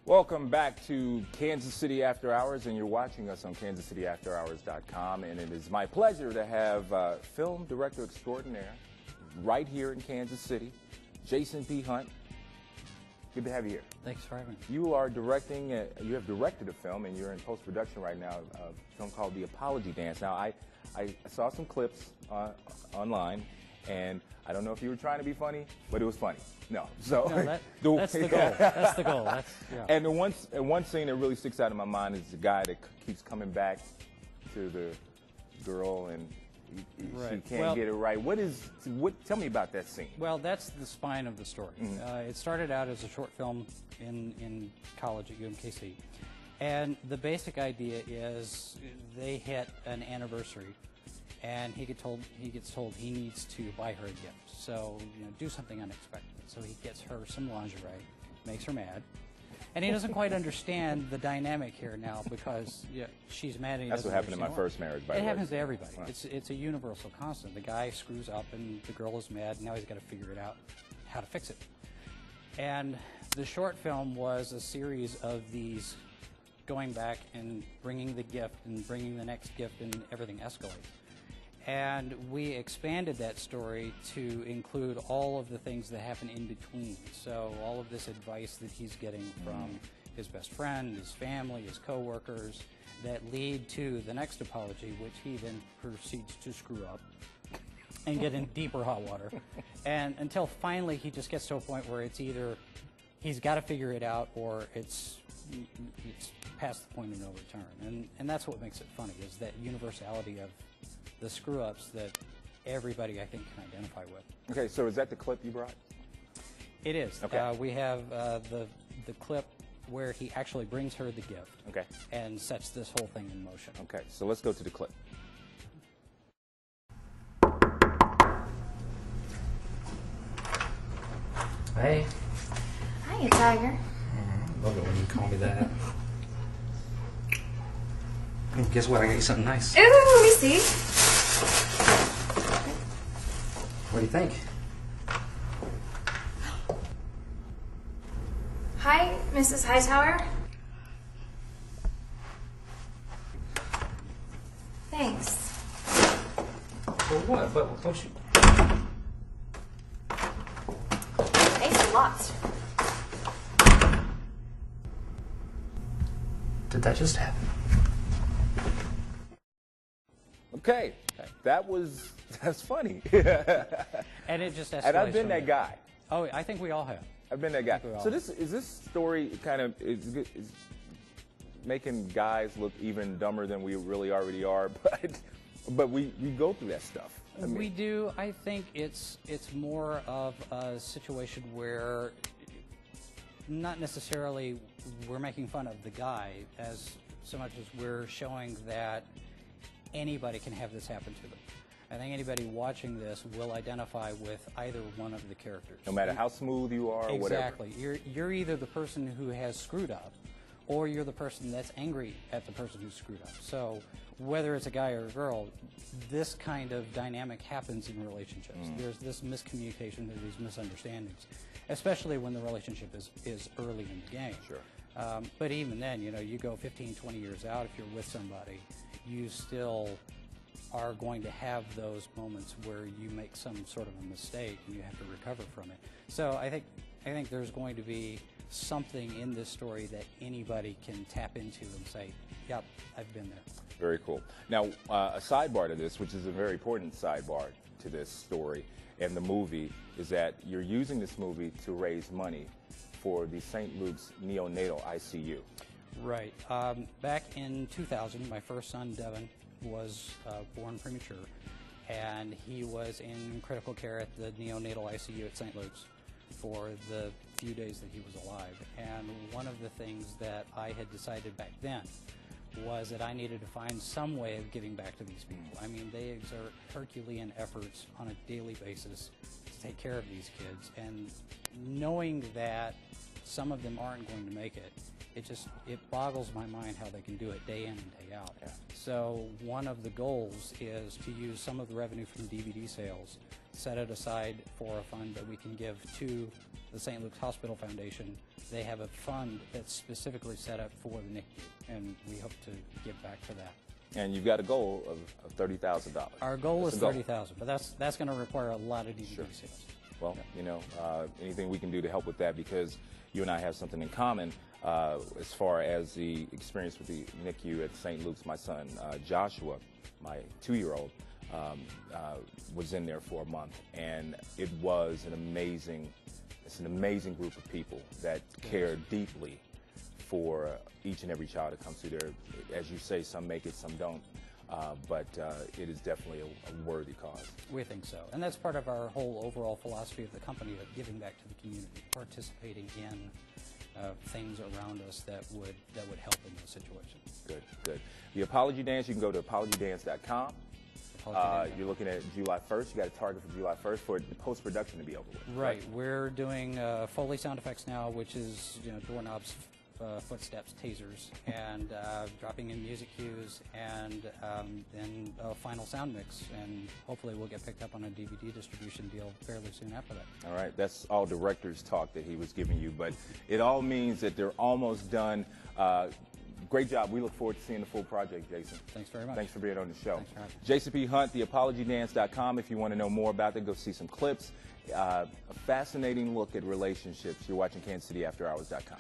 Welcome back to Kansas City After Hours, and you're watching us on kansascityafterhours.com, and it is my pleasure to have film director extraordinaire right here in Kansas City, Jason P. Hunt. Good to have you here. Thanks for having me. You are directing, you have directed a film, and you're in post-production right now, a film called The Apology Dance. Now, I saw some clips online, and I don't know if you were trying to be funny, but it was funny. No. So no, that's the goal. That's the goal. That's, yeah. And the one scene that really sticks out in my mind is the guy that keeps coming back to the girl, and she can't get it right. Tell me about that scene. Well, that's the spine of the story. Mm-hmm. It started out as a short film in college at UMKC, and the basic idea is they hit an anniversary, and he gets told he needs to buy her a gift. So, do something unexpected. So he gets her some lingerie, makes her mad, and he doesn't quite understand the dynamic here now because she's mad. And That's what happened in my first marriage, by the way. It happens to everybody. Wow. It's a universal constant. The guy screws up, and the girl is mad. Now he's got to figure it out how to fix it. And the short film was a series of these going back and bringing the gift and bringing the next gift, and everything escalates. And we expanded that story to include all of the things that happen in between. So all of this advice that he's getting from his best friend, his family, his coworkers, that lead to the next apology, which he then proceeds to screw up and get in deeper hot water. And until finally he just gets to a point where it's either he's got to figure it out or it's past the point of no return. And that's what makes it funny, is that universality of the screw-ups that everybody, I think, can identify with. Okay, so is that the clip you brought? It is. Okay. We have the clip where he actually brings her the gift, okay, and sets this whole thing in motion. Okay, so let's go to the clip. Hey. Hiya, Tiger. Love it when you call me that. Guess what? I got you something nice. Ooh, let me see. What do you think? Hi, Mrs. Hightower. Thanks. For what? What you... Thanks a lot. Did that just happen? Okay, that's funny. And it just escalates. And I've been that guy. Oh, I think we all have. I've been that guy. So this story kind of is making guys look even dumber than we really already are, but we go through that stuff. I mean, we do. I think it's more of a situation where not necessarily we're making fun of the guy as so much as we're showing that anybody can have this happen to them. I think anybody watching this will identify with either one of the characters. No matter how smooth you are or whatever. Exactly. You're either the person who has screwed up, or you're the person that's angry at the person who screwed up. So whether it's a guy or a girl, this kind of dynamic happens in relationships. There's this miscommunication, there's these misunderstandings, especially when the relationship is early in the game. Sure. But even then, you go 15, 20 years out, if you're with somebody, you still are going to have those moments where you make some sort of a mistake and you have to recover from it. So I think there's going to be something in this story that anybody can tap into and say, yep, I've been there. Very cool. Now, a sidebar to this, which is a very important sidebar to this story and the movie, is that you're using this movie to raise money for the St. Luke's neonatal ICU. Right. Back in 2000, my first son, Devin, was born premature, and he was in critical care at the neonatal ICU at St. Luke's for the few days that he was alive. And one of the things that I had decided back then was that I needed to find some way of giving back to these people. I mean, they exert Herculean efforts on a daily basis to take care of these kids, and knowing that some of them aren't going to make it, it boggles my mind how they can do it day in and day out. Yeah. So one of the goals is to use some of the revenue from DVD sales, set it aside for a fund that we can give to the St. Luke's Hospital Foundation, they have a fund that's specifically set up for the NICU, and we hope to give back to that. And you've got a goal of $30,000. Our goal is $30,000, but that's going to require a lot of DVD sales. Well, you know, anything we can do to help with that, because you and I have something in common as far as the experience with the NICU at St. Luke's. My son, Joshua, my 2-year-old, was in there for a month, and it was an amazing group of people that care deeply for each and every child that comes through there. As you say, some make it, some don't, but it is definitely a worthy cause. We think so, and that's part of our whole overall philosophy of the company, of giving back to the community, participating in things around us that would help in those situations. Good, good. The Apology Dance, you can go to apologydance.com. You're looking at July 1st. You got a target for July 1st for the post-production to be over with. Right. We're doing Foley sound effects now, which is doorknobs, footsteps, tasers, and dropping in music cues, and then a final sound mix, and hopefully we'll get picked up on a DVD distribution deal fairly soon after that. All right, that's all director's talk that he was giving you, but it all means that they're almost done. Great job. We look forward to seeing the full project, Jason. Thanks very much. Thanks for being on the show. Thanks for having me. Jason P. Hunt, theapologydance.com. If you want to know more about that, go see some clips. A fascinating look at relationships. You're watching KansasCityAfterHours.com.